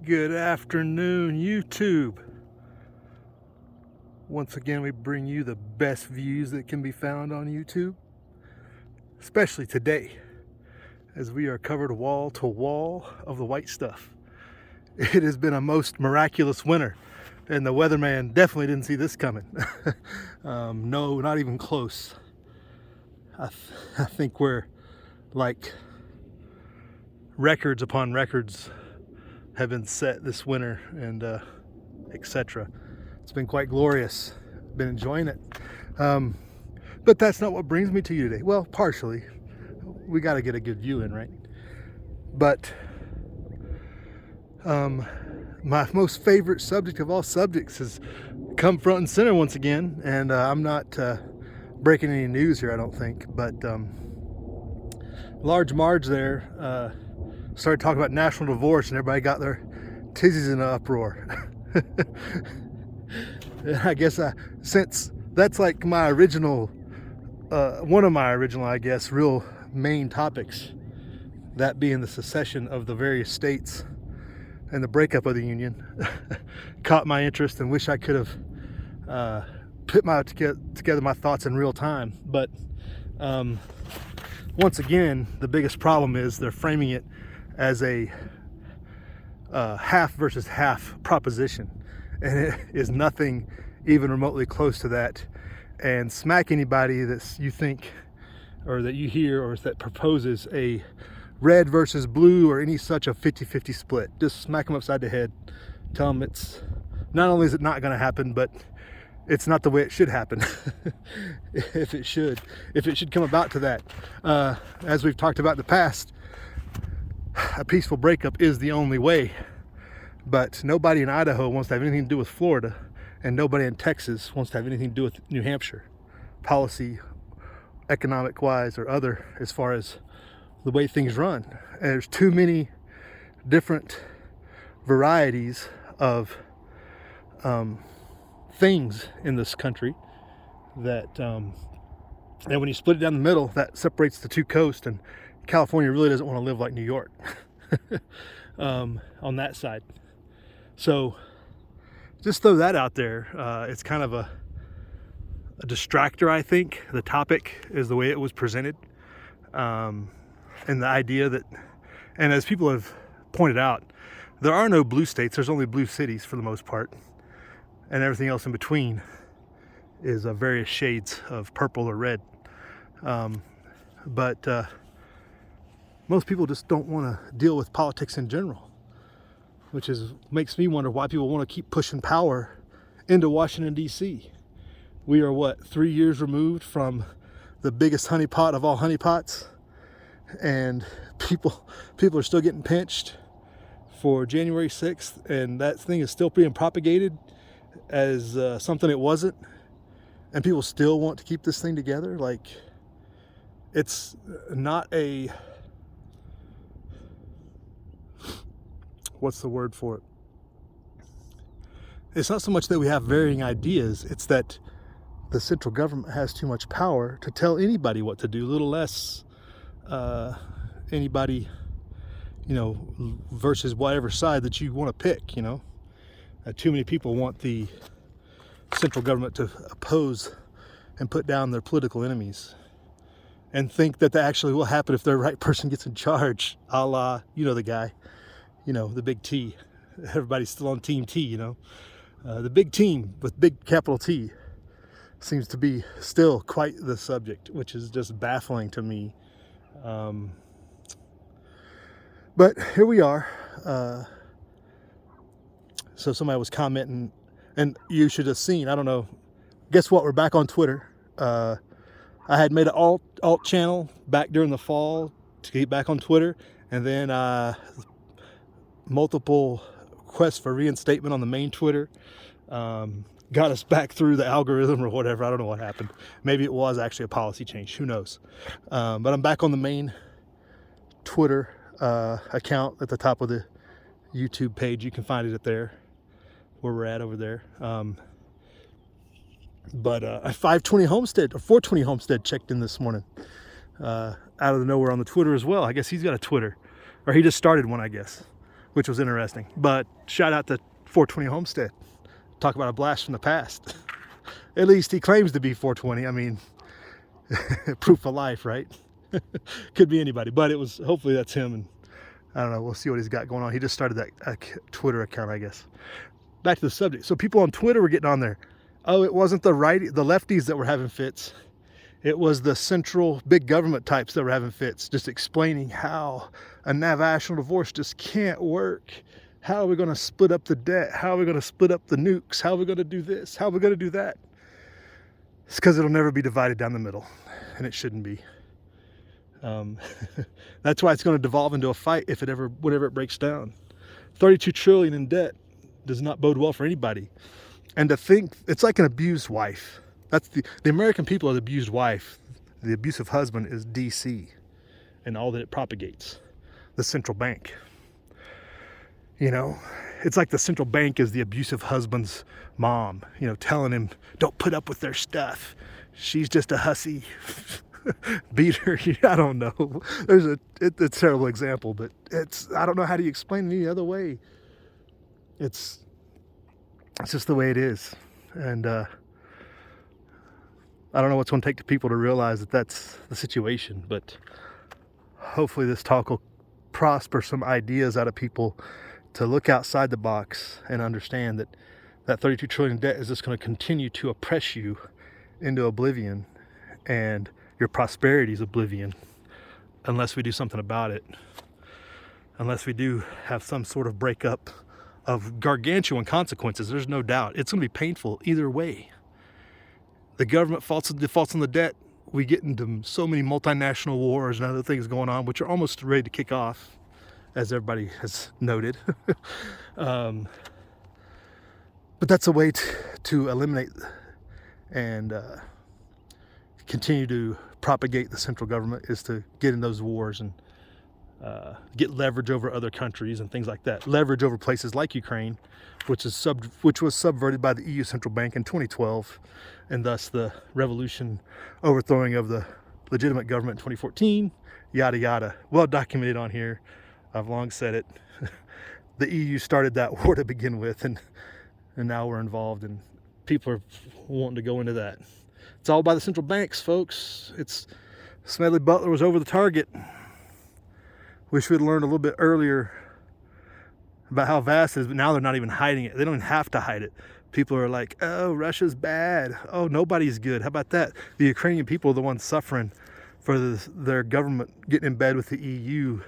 Good afternoon, YouTube. Once again, we bring you the best views that can be found on YouTube, especially today, as we are covered wall to wall of the white stuff. It has been a most miraculous winter, and the weatherman definitely didn't see this coming. No, not even close. I think we're like records upon records have been set this winter, and etc. It's been quite glorious. Been enjoying it. But that's not what brings me to you today. Well, partially. We got to get a good view in, right? But my most favorite subject of all subjects has come front and center once again. And I'm not breaking any news here, I don't think. But Large Marge there started talking about national divorce, and everybody got their tizzies in an uproar. I guess since that's like my original, one of my original, I guess, real main topics, that being the secession of the various states and the breakup of the Union, caught my interest and wish I could have put together my thoughts in real time. But once again, the biggest problem is they're framing it as a half versus half proposition, and it is nothing even remotely close to that. And smack anybody that you think or that you hear or that proposes a red versus blue or any such a 50-50 split, just smack them upside the head. Tell them it's not only is it not going to happen, but it's not the way it should happen. if it should come about to that, as we've talked about in the past, a peaceful breakup is the only way. But nobody in Idaho wants to have anything to do with Florida, and nobody in Texas wants to have anything to do with New Hampshire, policy, economic wise or other, as far as the way things run. And there's too many different varieties of things in this country that and when you split it down the middle, that separates the two coasts, and California really doesn't want to live like New York on that side. So just throw that out there. It's kind of a distractor, I think. The topic is the way it was presented, and the idea that, and as people have pointed out, there are no blue states. There's only blue cities for the most part, and everything else in between is various shades of purple or red. But most people just don't want to deal with politics in general, which makes me wonder why people want to keep pushing power into Washington, D.C. We are 3 years removed from the biggest honeypot of all honeypots, and people are still getting pinched for January 6th, and that thing is still being propagated as something it wasn't, and people still want to keep this thing together. Like, it's not a, what's the word for it? It's not so much that we have varying ideas, it's that the central government has too much power to tell anybody what to do, little less anybody, versus whatever side that you want to pick, too many people want the central government to oppose and put down their political enemies, and think that actually will happen if the right person gets in charge, a la, the guy, the big T. Everybody's still on Team T, the big team with big capital T seems to be still quite the subject, which is just baffling to me. But here we are. So somebody was commenting, and you should have seen, I don't know, guess what, we're back on Twitter. I had made an alt channel back during the fall to get back on Twitter, and then multiple requests for reinstatement on the main Twitter got us back through the algorithm or whatever. I don't know what happened. Maybe it was actually a policy change, who knows. But I'm back on the main Twitter account at the top of the YouTube page. You can find it there where we're at over there. But a 520 Homestead or 420 Homestead checked in this morning out of nowhere on the Twitter as well. I guess he's got a Twitter, or he just started one, I guess. which was interesting. But shout out to 420 Homestead. Talk about a blast from the past. At least he claims to be 420. I mean, proof of life, right? Could be anybody, but it was, hopefully that's him. And I don't know, we'll see what he's got going on. He just started that Twitter account, I guess. Back to the subject. So people on Twitter were getting on there. Oh, it wasn't the lefties that were having fits. It was the central big government types that were having fits, just explaining how a national divorce just can't work. How are we going to split up the debt? How are we going to split up the nukes? How are we going to do this? How are we going to do that? It's because it'll never be divided down the middle, and it shouldn't be. That's why it's going to devolve into a fight if it ever, whenever it breaks down. 32 trillion in debt does not bode well for anybody. And to think it's like an abused wife. That's the American people are the abused wife. The abusive husband is DC and all that it propagates. The central bank. You know, it's like the central bank is the abusive husband's mom, you know, telling him, don't put up with their stuff. She's just a hussy. Beat her. I don't know. It's a terrible example, but I don't know how to explain it any other way. It's just the way it is. And I don't know what's going to take to people to realize that that's the situation, but hopefully this talk will prosper some ideas out of people to look outside the box and understand that that 32 trillion debt is just going to continue to oppress you into oblivion, and your prosperity is oblivion, unless we do something about it. Unless we do have some sort of breakup of gargantuan consequences. There's no doubt. It's going to be painful either way. The government defaults on the debt. We get into so many multinational wars and other things going on, which are almost ready to kick off, as everybody has noted. But that's a way to eliminate and continue to propagate the central government, is to get in those wars and get leverage over other countries and things like that. Leverage over places like Ukraine, which was subverted by the EU Central Bank in 2012, and thus the revolution overthrowing of the legitimate government in 2014, yada yada. Well documented on here. I've long said it. The EU started that war to begin with, and now we're involved, and people are wanting to go into that. It's all by the central banks, folks. Smedley Butler was over the target. Wish we'd learned a little bit earlier about how vast it is, but now they're not even hiding it. They don't even have to hide it. People are like, oh, Russia's bad. Oh, nobody's good. How about that? The Ukrainian people are the ones suffering for their government getting in bed with the EU.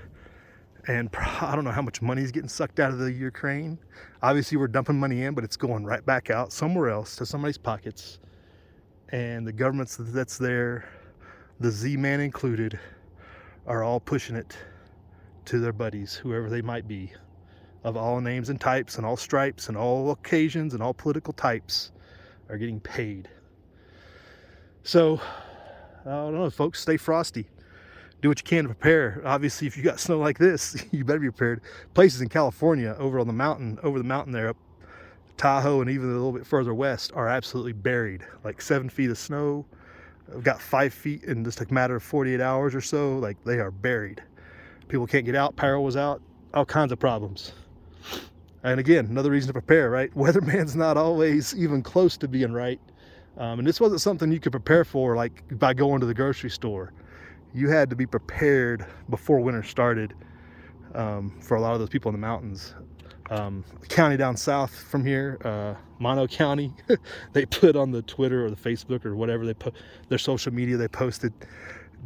And I don't know how much money is getting sucked out of the Ukraine. Obviously, we're dumping money in, but it's going right back out somewhere else to somebody's pockets. And the governments that's there, the Z-Man included, are all pushing it to their buddies, whoever they might be, of all names and types and all stripes and all occasions and all political types, are getting paid. So, I don't know, folks, stay frosty. Do what you can to prepare. Obviously, if you got snow like this, you better be prepared. Places in California, over the mountain there, up Tahoe and even a little bit further west, are absolutely buried. Like 7 feet of snow. I've got 5 feet in just a matter of 48 hours or so. Like, they are buried. People can't get out. Power was out. All kinds of problems. And again, another reason to prepare, right? Weatherman's not always even close to being right. And this wasn't something you could prepare for, like by going to the grocery store. You had to be prepared before winter started, for a lot of those people in the mountains. The county down south from here, Mono County, they put on the Twitter or the Facebook or whatever they put, their social media, they posted,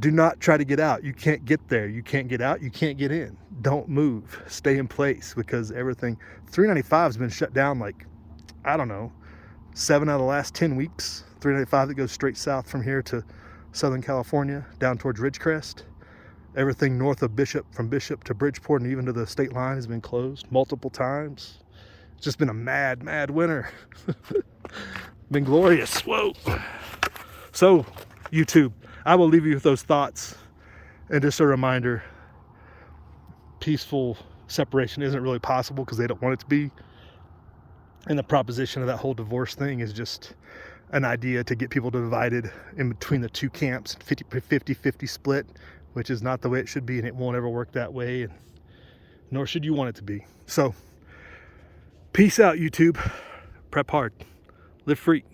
do not try to get out. You can't get there. You can't get out. You can't get in. Don't move. Stay in place, because everything, 395 has been shut down like, I don't know, 7 out of the last 10 weeks. 395 that goes straight south from here to Southern California, down towards Ridgecrest. Everything north of Bishop, from Bishop to Bridgeport and even to the state line, has been closed multiple times. It's just been a mad, mad winter. Been glorious. Whoa. So, YouTube, I will leave you with those thoughts. And just a reminder, peaceful separation isn't really possible because they don't want it to be. And the proposition of that whole divorce thing is just an idea to get people divided in between the two camps, 50-50 split, which is not the way it should be, and it won't ever work that way. And nor should you want it to be. So, peace out, YouTube. Prep hard, live free.